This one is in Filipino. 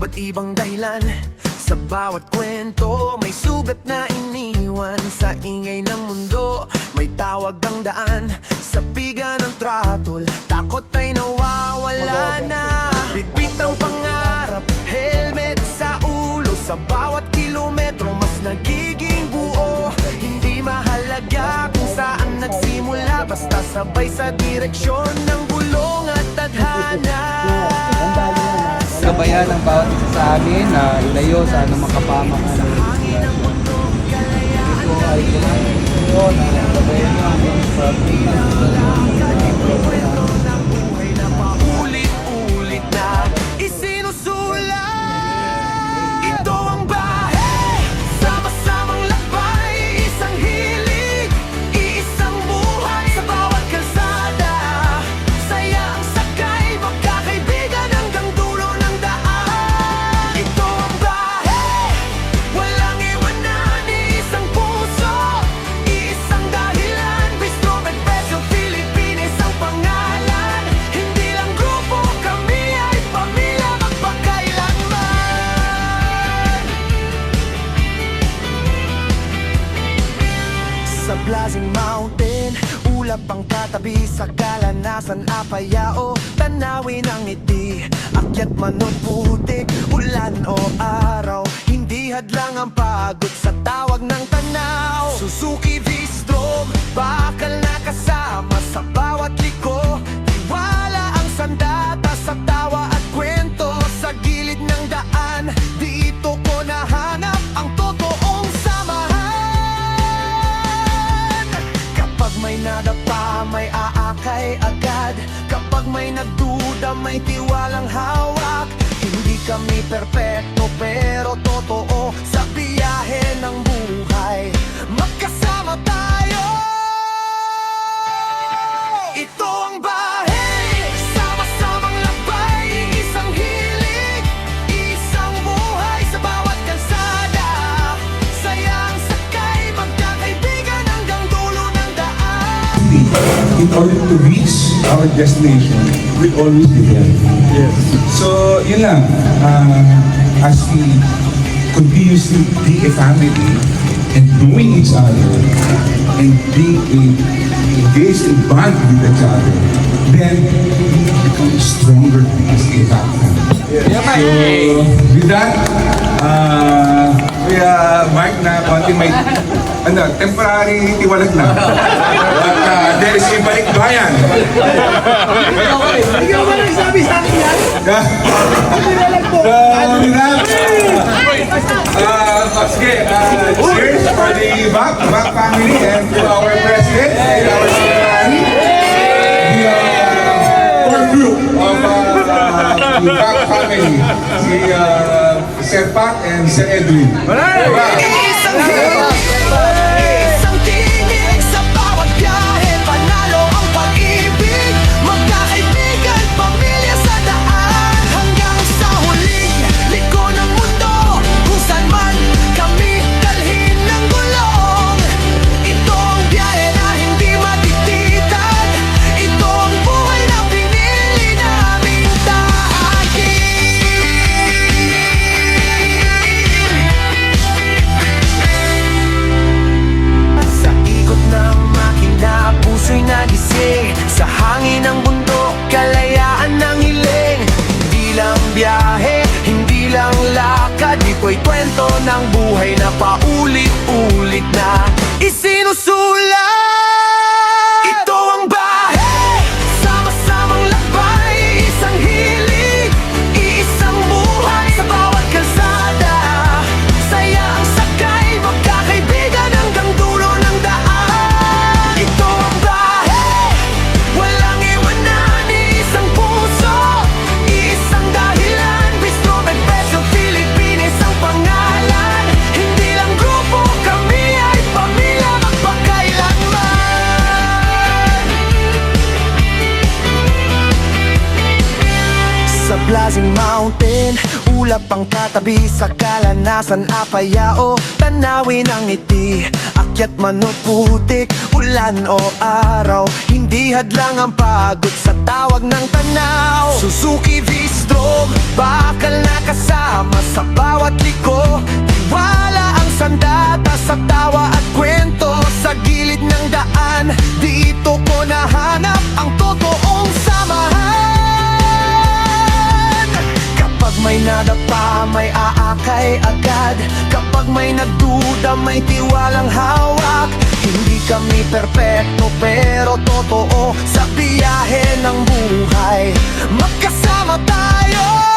Iba't ibang dahilan sa bawat kwento, may sugat na iniwan sa ingay ng mundo. May tawag ang daan sa piga ng tratol, takot ay nawawala na. Bitbit ang pangarap, helmet sa ulo, sa bawat kilometro mas nagiging buo. Hindi mahalaga kung saan nagsimula, basta sabay sa direksyon ng bulong at tadhana. Gabayan ang bawat isa sa amin na ilayo sa anumang kapamakan. Ito ay kumain na gabayan namin sa Ulit-ulit na isinusulat. Ito ang bahay, sama-samang lakbay, isang hilig, iisang buhay sa bawat kalsada. Saya ang sakay, magkakaibigan hanggang dulo ng daan. Ito ang bahay, walang iwanan, iisang puso, iisang dahilan. Bistro Pedro Philippines ang pangalan. Hindi lang grupo, kami ay pamilya magpakailanman. Sa Blazing Mountain, ulap ang katabi sa kalanasan, apayao, tanawin ang ngiti. Akyat man o putik, ulan o araw, hindi hadlang ang pagod sa tawag ng tanaw. Suzuki V-Strom, bakal na kasama sa bawat liko. Tiwala ang sandata sa tawa at kwento. Sa gilid ng daan, dito ko nahanap ang totoong samahan. Kapag may nadapa, may aakay agad. Kapag may nagduda, may tiwalang hawak. Hindi kami perpekto pero totoo sa biyahe ng buhay. Magkasama tayo. Ito ang bahay, sama-samang lakbay, isang hilig, isang buhay sa bawat kalsada. Sayang sakay, magkakaibigan hanggang dulo ng daan. In order to reach our destination, we'll always be there. Yes. So, yun lang. As we continuously be a family and knowing each other and being engaged in bond with each other, then we become stronger as a family. So, with that, Mark na konting may temporary tiwalag na. But there is a balikbayan. Ikaw ba nagsabi sa akin yan? So, with that, sige, cheers for the Back family and to our president and our secretary, the core group of the Back family, si Sir Pat and Sir Edwin. Isang hilig, isang tinig sa bawat biyahe. Panalo ang pag-ibig, magkakaibigan, pamilya sa daan. Hanggang sa huling liko ng mundo, kung saan man kami dalhin ng gulong. Ito ang biyahe na hindi matititan. Ito ang buhay na pinili naming tahakin. Sa ikot ng makina, puso'y nagising. Sa hangin ng bundok, kalayaan ng hiling. Hindi lang biyahe, hindi lang lakad, ito'y kwento ng buhay na paulit-ulit na isinusulat. Ito ang bahay, sama-samang lakbay, isang hilig, iisang buhay sa bawat kalsada. Saya ang sakay, magkakaibigan hanggang dulo ng daan. Ito ang bahay, walang iwanan, isang puso, isang dahilan. Bistro Pedro Philippines ang pangalan. Hindi lang grupo, kami ay pamilya magpakailanman. Sa Blazing Mountain, ulap ang katabi sa kalanasan, apayao, tanawin ang ngiti. Akyat man o putik, ulan o araw, hindi hadlang ang pagod sa tawag ng tanaw. Suzuki V-Strom, bakal na kasama Sa bawat liko, tiwala ang sandata. Sa tawa at kwento, sa gilid ng daan, dito ko nahanap ang totoong samahan. Kapag may nadapa, may aakay agad. Kapag may nagduda, may tiwalang hawak. Hindi kami perpekto pero totoo. Sa biyahe ng buhay, magkasama tayo.